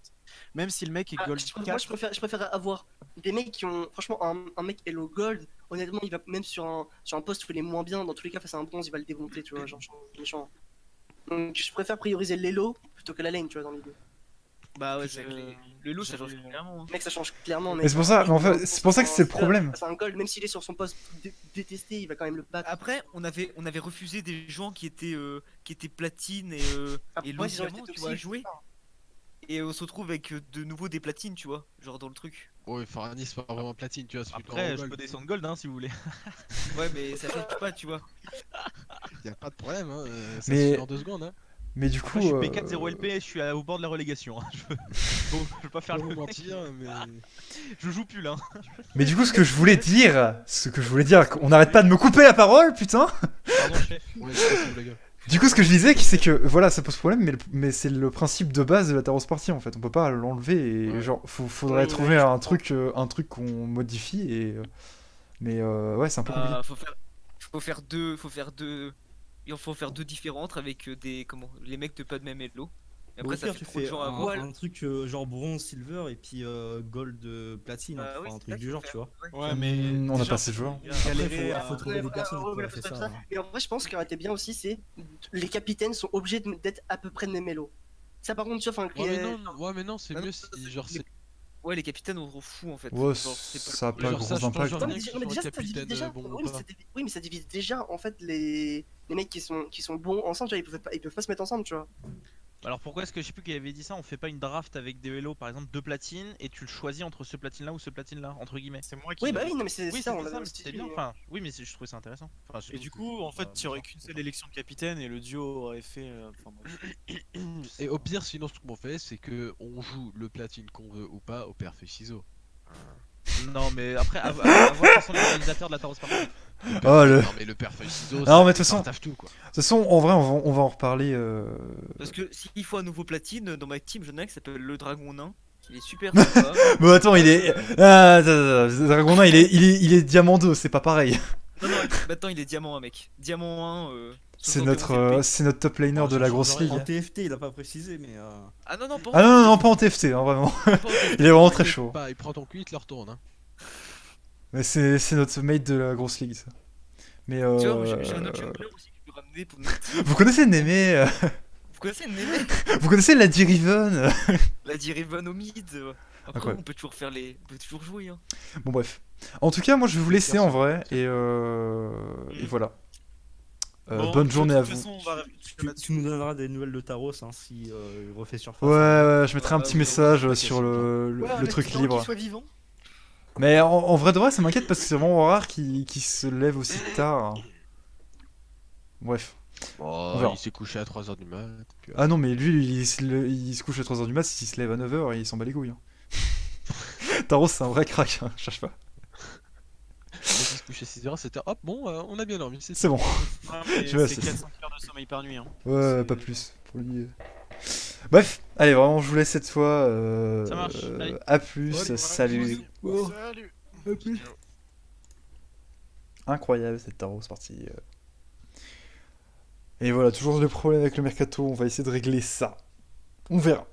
Même si le mec est gold Moi, 4, je préfère avoir des mecs qui ont. Franchement, un mec Elo Gold, honnêtement, il va même sur un poste où il est moins bien, dans tous les cas, face à un bronze, il va le démonter, tu vois, genre, méchant. Donc, je préfère prioriser l'Elo plutôt que la lane, tu vois, dans l'idée. Bah ouais, Je- c'est vrai que le lot ça change j'avais- clairement. hein. Mec, ça change clairement, mec. Mais c'est pour ça, mais en fait, c'est pour ça que c'est le problème. C'est un Gold, même s'il est sur son poste détesté, il va quand même le battre. Après, on avait refusé des gens qui étaient platine et Après, low ils ont diamant, été tu vois, à toxiques. jouer. Et on se retrouve avec de nouveau des platines, tu vois, genre dans le truc. Ouais, Farani, c'est pas vraiment platine, tu vois. c'est plutôt Après, en je gold. peux descendre gold hein, si vous voulez. Ouais, mais ça change pas, tu vois. Y a pas de problème, hein. Ça Mais- se fait en 2 secondes, hein. Mais du Après, coup. je suis P4 0 LP, je suis au bord de la relégation. Hein. Bon, je veux pas faire Pas le vous mec. mentir, mais. Je joue plus là. Mais du coup, ce que je voulais dire, on n'arrête pas de me couper la parole, putain! Pardon, chef. Ouais, c'est pas la gueule. Du coup, ce que je disais, c'est que voilà, ça pose problème, mais c'est le principe de base de la Taros Party en fait. On peut pas l'enlever et Ouais. genre, faudrait Oui, trouver je un truc qu'on modifie et. Mais ouais, c'est un peu compliqué. Il faut faire deux différentes avec les mecs de pas de même elo. Et Au après, ça pire, fait tu trop de fais gens à un, voir. un truc genre bronze, silver et puis gold, platine, Bah enfin, oui, un c'est truc ça du qu'il genre, faut tu vois. faire. Ouais, mais On a déjà, pas assez de joueurs. galérer Après, faut à- trouver des personnes Ouais, qui ouais, ont fait faut ça. Mais en vrai, je pense qu'il aurait été bien aussi, c'est les capitaines sont obligés d'être à peu près de même elo. Ça, par contre, tu vois, enfin, Ouais, mais non, c'est Ah non, mieux ça, si c'est- genre les- c'est. Ouais, les capitaines on s'en fout en fait. Ouais, Genre, c'est pas- ça a pas Genre, ça, gros je pense, impact. j'en ai- Non, mais sur déjà, le ça divise capitaine, déjà. bon, Oui, ou pas. oui, mais ça divise déjà en fait les mecs qui sont bons ensemble, tu vois, ils peuvent pas se mettre ensemble, tu vois. Alors pourquoi est-ce que je sais plus qui avait dit ça, on fait pas une draft avec des vélos par exemple 2 platines et tu le choisis entre ce platine là ou ce platine là entre guillemets. C'est moi qui. Oui, bah oui, non, mais c'est Oui, ça, c'était on ça, l'avait mais aussi c'était dit, bien. mais- Enfin, oui, mais je trouvais ça intéressant. Enfin, Et du coup, en fait, tu aurais qu'une seule élection de capitaine et le duo aurait fait. Enfin, bref. Et au pire, sinon, ce qu'on fait, c'est que on joue le platine qu'on veut ou pas au père feuille ciseaux. Non, mais après, à voir quels sont les réalisateurs de la Taros Party. Oh, le... Non, mais le père feuille ciseaux, Non, mais de ça toute façon- partage tout quoi. De toute façon, en vrai, on va en reparler. Parce que s'il faut un nouveau platine, dans ma team, j'en ai un qui s'appelle le Dragon Nain. Il est super sympa. Bon, attends, il est. Ah, attends, Dragonin, il est diamant 2, c'est pas pareil. Non, non, maintenant il est diamant 1, mec. Diamant 1. C'est 71 notre, LP. c'est notre top laner Oh, de ça la change grosse rien. ligue. En TFT, il a pas précisé, mais. Ah non, non, pas Ah non, non, non, pas en TFT, hein, vraiment. Il est vraiment très chaud. Bah, il prend ton cul, il te le retourne. Hein. Mais c'est notre mate de la grosse ligue, ça. Mais Tu vois, j'ai un autre jungler aussi que je peux ramener pour notre team. vous connaissez Némé Vous connaissez Némé? vous connaissez la Diriven La Diriven au mid. Après, Incroyable. on peut toujours faire les. On peut toujours jouer. Hein. Bon, bref. En tout cas, moi, je vais vous laisser en vrai, et voilà. Bon, Bonne de journée à toute vous. façon, on va réfléchir Tu là-dessus. nous donneras des nouvelles de Taros hein, si il refait surface. Ouais, ouais, je mettrai un Ah, petit oui, message oui, sur le Ouais, en truc espérant libre. qu'il soit vivant. Mais en vrai de vrai, ça m'inquiète parce que c'est vraiment rare qu'il se lève aussi tard. Bref. Oh, verra. il s'est couché à 3h du mat. Puis, Ah non, mais lui, il se couche à 3h du mat, s'il se lève à 9h, il s'en bat les couilles. Hein. Taros, c'est un vrai crack, hein, je cherche pas. il se couche à 6h, c'était hop, bon, on a bien dormi. C'est bon. Non, mais Je vois, c'est c'est- 4-5 heures de sommeil par nuit. Hein. Ouais, C'est- pas plus. Pour lui. Bref, allez, vraiment, je vous laisse cette fois. Ça marche, allez. À plus, Ouais, salut. Oh, Salut. à plus. Incroyable cette Taros partie. Et voilà, toujours le problème avec le mercato, on va essayer de régler ça. On verra.